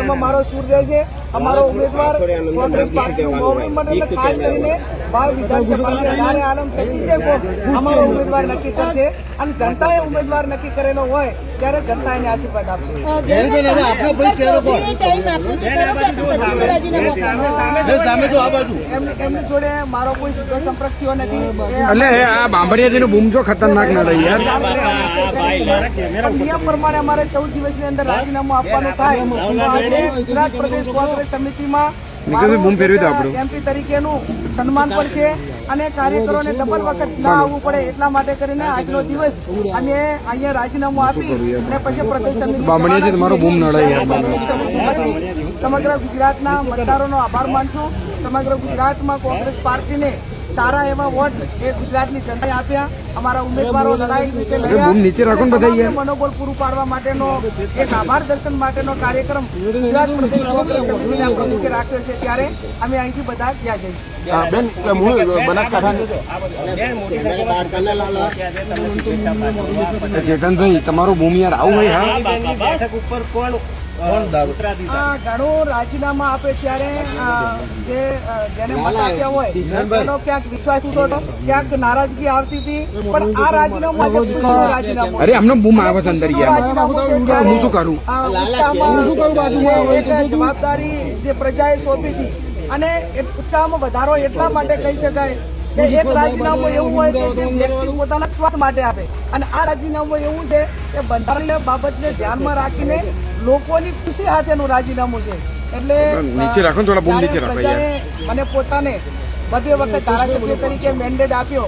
કાર્યક્રમમાં મારો સૂર રહેશે. અમારો ઉમેદવાર કોંગ્રેસ પાર્ટીનું મોવડી મંડળ એટલે ખાસ કરીને ભાવ વિધાનસભાની 18 આલમ 36 કોમ અમારો ઉમેદવાર નક્કી કરશે અને જનતાએ ઉમેદવાર નક્કી કરેલો હોય ત્યારે જનતા એને આશીર્વાદ આપશે. એમની જોડે મારો કોઈ સીધો સંપર્ક થયો નથી. એટલે આ બાંભણિયાજીનો બૂમ તો ખતરનાક ના રહી યાર. નિયમ પ્રમાણે અમારે 14 દિવસની અંદર રાજીનામું આપવાનું થાય તો આજે ગુજરાત પ્રદેશ કોંગ્રેસ સમિતિમાં બૂમ ફેરવી દો આપણું એમપી તરીકેનું સન્માન પણ છે અને કાર્યકરોને ડબલ વખત ના આવવું પડે એટલા માટે કરીને આજનો દિવસ અમે અહીંયા રાજીનામું આપી અને પછી પ્રદેશ સમિતિ બાંભણિયાજી તમારો બૂમ નડાય યાર. સમગ્ર ગુજરાતના મતદારોનો આભાર માનશું. સમગ્ર ગુજરાતમાં કોંગ્રેસ પાર્ટીને સારા એવા વોટ એ ગુજરાતની જનતાએ આપ્યા. અમારા ઉમેદવારો લડાઈ રીતે લડ્યા. મનોબળ પૂરું પાડવા માટેનો એક આભાર દર્શન માટેનો કાર્યક્રમ ગુજરાત પ્રદેશ કોંગ્રેસ સમિતિના પ્રમુખે રાખ્યો છે ત્યારે અમે અહીંથી બધા ત્યાં જઈશું. ચેતનભાઈ તમારું બૂમ યાર આવું હોય. ઘણું રાજીનામા આપે ત્યારે જેને મત આપ્યા હોય એનો ક્યાંક વિશ્વાસ ઉઠો હતો, ક્યાંક નારાજગી આવતી હતી, પણ આ રાજીનામું આજે ખુશીનું રાજીનામું. અરે અમને બૂમ આવે છે અંદર યાર. હું શું કરું? જવાબદારી જે પ્રજાએ સોંપી હતી અને ઉત્સાહમાં વધારો એટલા માટે કહી શકાય કે એક રાજીનામું એવું હોય કે જે વ્યક્તિ પોતાના સ્વાર્થ માટે આપે અને આ રાજીનામું એવું છે કે બંધારણીય બાબતને ધ્યાનમાં રાખીને લોકોની ખુશી સાથેનું રાજીનામું છે. એટલે નીચે રાખો થોડા બૂમ નીચે રાખો યાર. મને પોતાને 2 વખત ધારાસભ્ય તરીકે મેન્ડેટ આપ્યો.